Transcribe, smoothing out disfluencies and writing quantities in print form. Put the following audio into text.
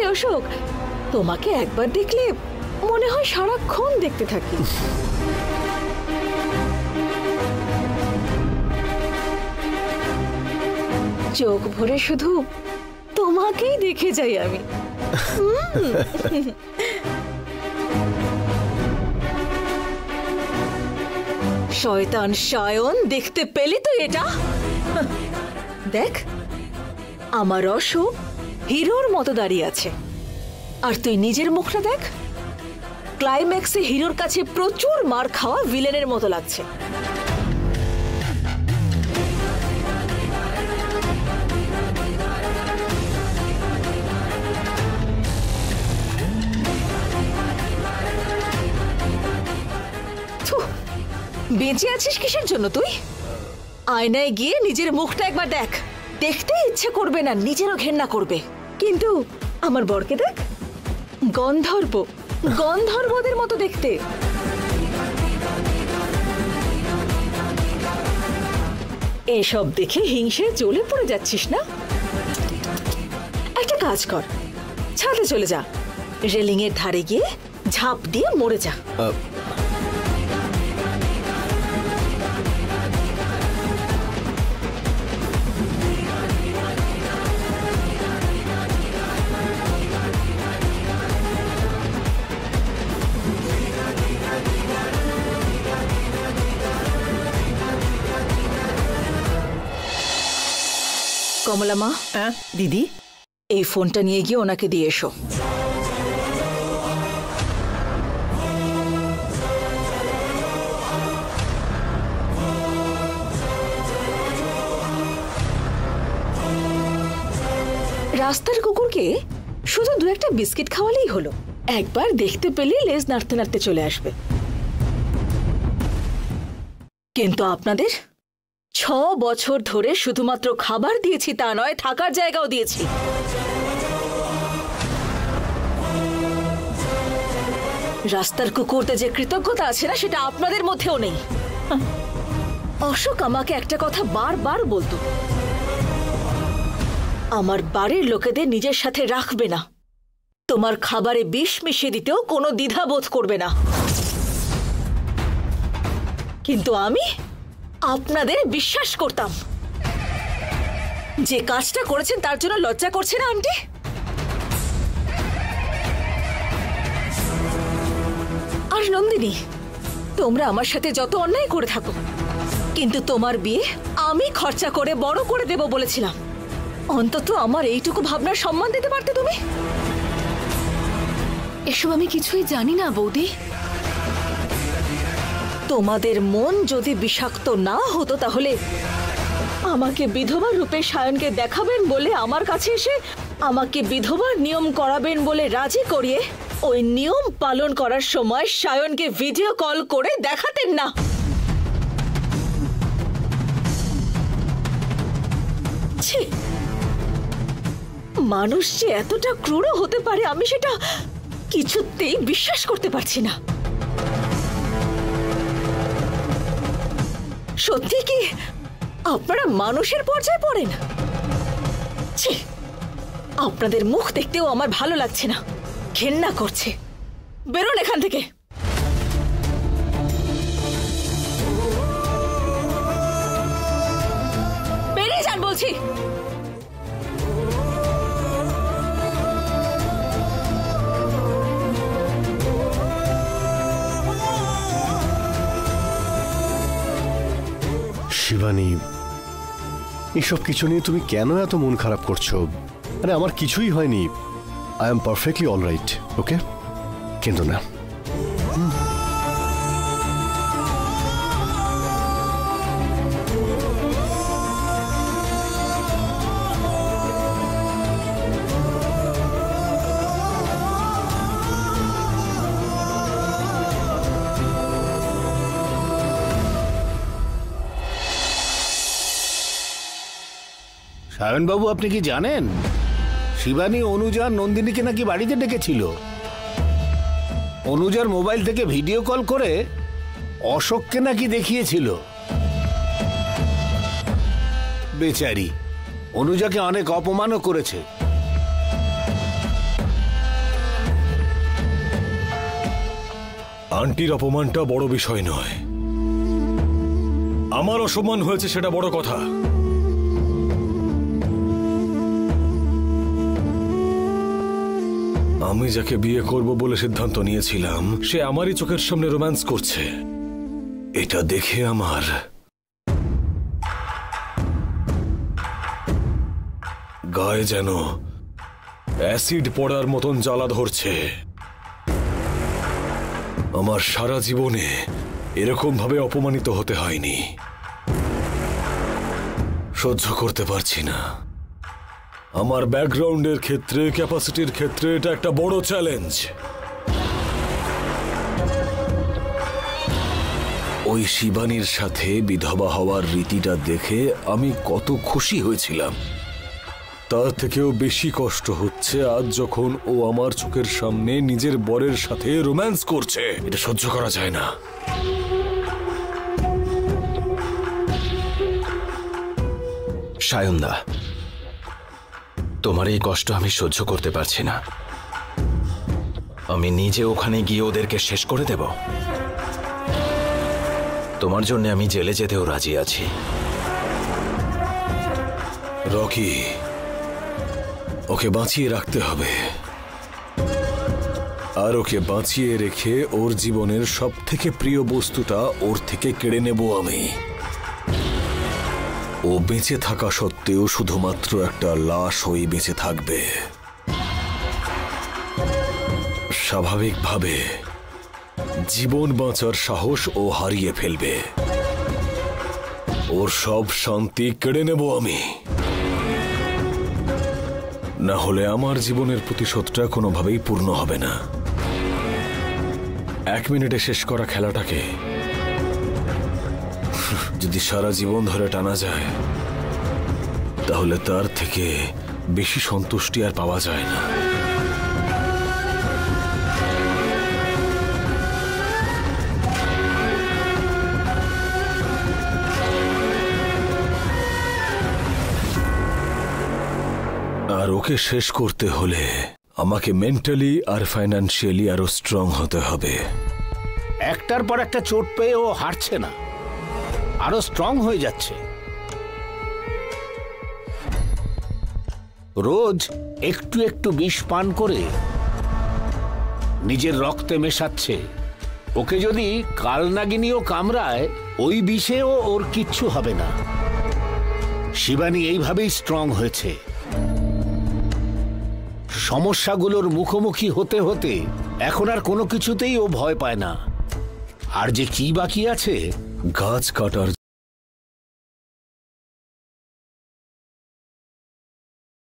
রে অশোক, তোমাকে একবার দেখলে মনে হয় সারাক্ষণ দেখতে থাকি। চোখ ভরে শুধু তোমাকেই দেখে যাই আমি। শয়তান সায়ন, দেখতে পেলি তো এটা? দেখ, আমার অশোক হিরোর মতো দাঁড়িয়ে আছে, আর তুই নিজের মুখটা দেখ, ক্লাইম্যাক্সে হিরোর কাছে প্রচুর মার খাওয়া ভিলেনের মতো লাগছে। বেঁচে আছিস কিসের জন্য তুই? আয়নায় গিয়ে নিজের মুখটা একবার দেখ, দেখতে ইচ্ছে করবে না, নিজেরও ঘেন্না করবে। কিন্তু আমার বরকে দেখ, গন্ধর্বদের মতো দেখতে। এসব দেখে হিংসে জ্বলে পড়ে যাচ্ছিস না? একটা কাজ কর, ছাদে চলে যা, রেলিং এর ধারে গিয়ে ঝাঁপ দিয়ে মরে যা। কমলা মা। দিদি, এই ফোনটা নিয়ে গিয়ে ওনাকে দিয়ে এসো। রাস্তার কুকুরকে শুধু দু একটা বিস্কিট খাওয়ালেই হলো, একবার দেখতে পেলে লেজ নাড়তে নাড়তে চলে আসবে। কিন্তু আপনাদের 6 বছর ধরে শুধুমাত্র খাবার দিয়েছি তা নয়, থাকার জায়গাও দিয়েছি। রাস্তার কুকুরতে যে কৃতজ্ঞতা আছে না, সেটা আপনাদের মধ্যেও নেই। অশোক আমাকে একটা কথা বারবার বলতো, আমার বাড়ির লোকেদের নিজের সাথে রাখবে না, তোমার খাবারে বিষ মিশিয়ে দিতেও কোনো দ্বিধা বোধ করবে না। কিন্তু আমি আপনাদের বিশ্বাস করতাম। যে কাজটা করেছেন তার জন্য লজ্জা করছে না আন্টি? আর নন্দিনী, তোমরা আমার সাথে যত অন্যায় করে থাকো, কিন্তু তোমার বিয়ে আমি খরচা করে বড় করে দেব বলেছিলাম। অন্তত আমার এইটুকু ভাবনার সম্মান দিতে পারতে তুমি। এসব আমি কিছুই জানি না বৌদি। তোমাদের মন যদি বিষাক্ত না হতো তাহলে আমাকে বিধবার রূপে সায়নকে দেখাবেন বলে আমার কাছে এসে আমাকে বিধবার নিয়ম করাবেন বলে রাজি করিয়ে ওই নিয়ম পালন করার সময় সায়নকে ভিডিও কল করে দেখাতেন না। ছি, মানুষ যে এতটা ক্রূর হতে পারে আমি সেটা কিছুতেই বিশ্বাস করতে পারছি না। সত্যি কি আপনারা মানুষের পর্যায়ে পড়েন? ছি, আপনাদের মুখ দেখতেও আমার ভালো লাগছে না, ঘেন্না করছে। বেরোন এখান থেকে। বেরিয়ে যান বলছি। শিবানী, এসব কিছু নিয়ে তুমি কেন এত মন খারাপ করছো? আরে আমার কিছুই হয়নি, I am perfectly all right, okay? কিন্তু না, সায়ন বাবু, আপনি কি জানেন শিবানী অনুজা নন্দিনীকে নাকি বাড়িতে ডেকেছিল? অনুজার মোবাইল থেকে ভিডিও কল করে অশোককে নাকি দেখিয়েছিল। বেচারি অনুজাকে অনেক অপমানও করেছে। আন্টির অপমানটা বড় বিষয় নয়, আমার অসম্মান হয়েছে সেটা বড় কথা। আমি যাকে বিয়ে করব বলে সিদ্ধান্ত নিয়েছিলাম সে আমারই চোখের সামনে রোম্যান্স করছে, এটা দেখে আমার গায়ে যেন অ্যাসিড পড়ার মতন জ্বালা ধরছে। আমার সারা জীবনে এরকম ভাবে অপমানিত হতে হয়নি। সহ্য করতে পারছি না। আমার ব্যাকগ্রাউন্ডের ক্ষেত্রে, ক্যাপাসিটির ক্ষেত্রে এটা একটা বড় চ্যালেঞ্জ। ওই শিবানীর সাথে বিধবা হওয়ার রীতিটা দেখে আমি কত খুশি হয়েছিলাম, তার থেকেও বেশি কষ্ট হচ্ছে আজ যখন ও আমার চোখের সামনে নিজের বরের সাথে রোম্যান্স করছে। এটা সহ্য করা যায় না। সায়নদা, তোমার এই কষ্ট আমি সহ্য করতে পারছি না। আমি নিজে ওখানে গিয়ে ওদেরকে শেষ করে দেব। তোমার জন্য আমি জেলে যেতেও রাজি আছি। রকি, ওকে বাঁচিয়ে রাখতে হবে, আর ওকে বাঁচিয়ে রেখে ওর জীবনের সব থেকে প্রিয় বস্তুটা ওর থেকে কেড়ে নেব আমি। ও বেঁচে থাকা সত্ত্বেও শুধুমাত্র একটা লাশ হয়ে বেঁচে থাকবে। স্বাভাবিকভাবে জীবন বাঁচার সাহস ও হারিয়ে ফেলবে। ওর সব শান্তি কেড়ে নেব আমি, না হলে আমার জীবনের প্রতিশোধটা কোনোভাবেই পূর্ণ হবে না। 1 মিনিটে শেষ করা খেলাটাকে যদি সারা জীবন ধরে টানা যায় তাহলে তার থেকে বেশি সন্তুষ্টি আর পাওয়া যায় না। আর ওকে শেষ করতে হলে আমাকে মেন্টালি আর ফাইন্যান্সিয়ালি আরো স্ট্রং হতে হবে। একটার পর একটা চোট পেয়ে ও হারছে না, আরো স্ট্রং হয়ে যাচ্ছে। রোজ একটু একটু বিষ পান করে নিজের রক্তে মেশাচ্ছে। ওকে যদি কালনাগিনীও কামড়ায় ওই বিষেও ওর কিচ্ছু হবে না। শিবানী এইভাবেই স্ট্রং হয়েছে। সমস্যাগুলোর মুখোমুখি হতে হতে এখন আর কোনো কিছুতেই ও ভয় পায় না। আর যে কি বাকি আছে, গাছ কাটার